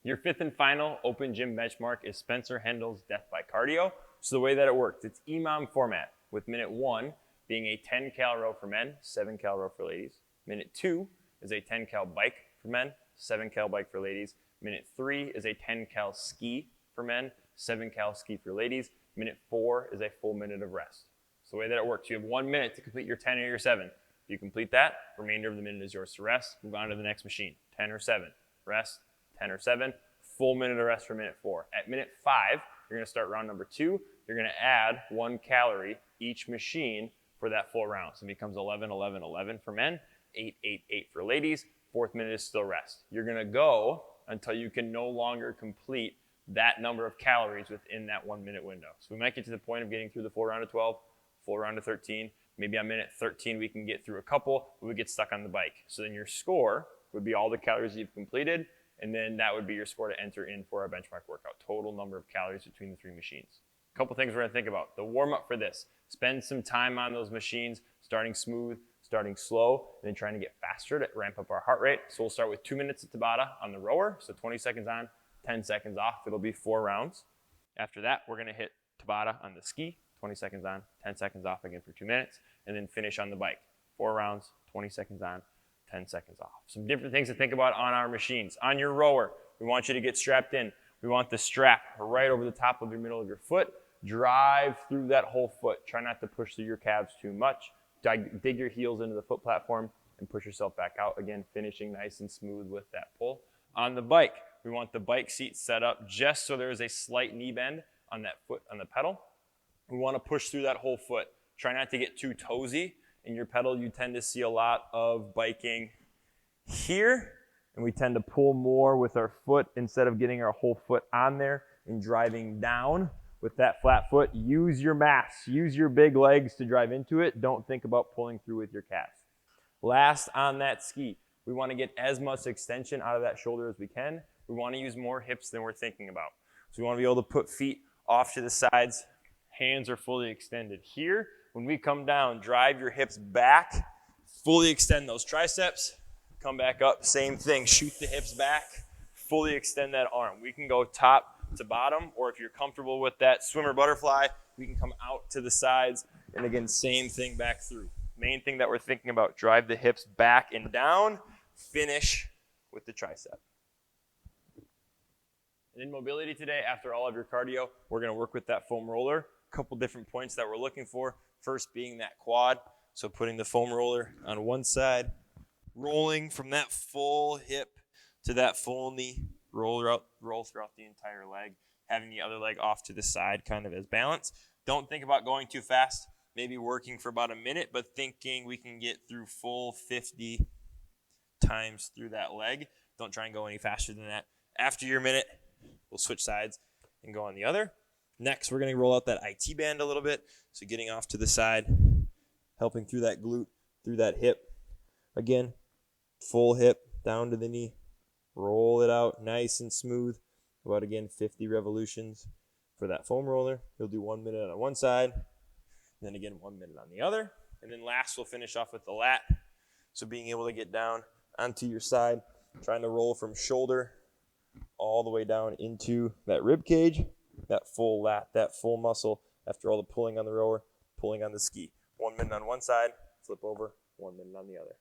Your fifth and final open gym benchmark is Spencer Handel's Death by Cardio. So the way that it works, it's EMOM format, with minute 1 being a 10 cal row for men, 7 cal row for ladies. Minute 2 is a 10 cal bike for men, 7 cal bike for ladies. Minute 3 is a 10 cal ski for men, 7 cal ski for ladies. Minute 4 is a full minute of rest. So the way that it works, you have 1 minute to complete your 10 or your 7. If you complete that, remainder of the minute is yours to rest. Move on to the next machine, 10 or 7, rest, 10 or 7, full minute of rest for minute 4. At minute 5, you're gonna start round number 2. You're gonna add 1 calorie each machine for that full round. So it becomes 11, 11, 11 for men, 8, 8, 8 for ladies. 4th minute is still rest. You're gonna go until you can no longer complete that number of calories within that 1 minute window. So we might get to the point of getting through the full round of 12, full round of 13. Maybe on minute 13 we can get through a couple, but we get stuck on the bike. So then your score would be all the calories you've completed, and then that would be your score to enter in for our benchmark workout. Total number of calories between the 3 machines. A couple things we're gonna think about. The warm up for this. Spend some time on those machines, starting smooth, starting slow, and then trying to get faster to ramp up our heart rate. So we'll start with 2 minutes of Tabata on the rower. So 20 seconds on, 10 seconds off. It'll be 4 rounds. After that, we're gonna hit Tabata on the ski, 20 seconds on, 10 seconds off again for 2 minutes, and then finish on the bike. 4 rounds, 20 seconds on, 10 seconds off. Some different things to think about on our machines. On your rower, we want you to get strapped in. We want the strap right over the top of your middle of your foot. Drive through that whole foot. Try not to push through your calves too much. Dig your heels into the foot platform and push yourself back out. Again, finishing nice and smooth with that pull. On the bike, we want the bike seat set up just so there is a slight knee bend on that foot, on the pedal. We want to push through that whole foot. Try not to get too toesy. In your pedal, you tend to see a lot of biking here, and we tend to pull more with our foot instead of getting our whole foot on there and driving down with that flat foot. Use your mass, use your big legs to drive into it. Don't think about pulling through with your calves. Last, on that ski, we want to get as much extension out of that shoulder as we can. We want to use more hips than we're thinking about. So we want to be able to put feet off to the sides. Hands are fully extended. Here, when we come down, drive your hips back, fully extend those triceps, come back up, same thing, shoot the hips back, fully extend that arm. We can go top to bottom, or if you're comfortable with that swimmer butterfly, we can come out to the sides, and again, same thing back through. Main thing that we're thinking about, drive the hips back and down, finish with the tricep. And in mobility today, after all of your cardio, we're gonna work with that foam roller. Couple different points that we're looking for. First being that quad. So putting the foam roller on one side, rolling from that full hip to that full knee, roll throughout the entire leg, having the other leg off to the side kind of as balance. Don't think about going too fast, maybe working for about a minute, but thinking we can get through full 50 times through that leg. Don't try and go any faster than that. After your minute, we'll switch sides and go on the other. Next, we're going to roll out that IT band a little bit. So getting off to the side, helping through that glute, through that hip. Again, full hip down to the knee. Roll it out nice and smooth. About, again, 50 revolutions for that foam roller. You'll do 1 minute on one side, then again 1 minute on the other. And then last, we'll finish off with the lat. So being able to get down onto your side, trying to roll from shoulder all the way down into that rib cage. That full lat, that full muscle after all the pulling on the rower, pulling on the ski. 1 minute on one side, flip over, 1 minute on the other.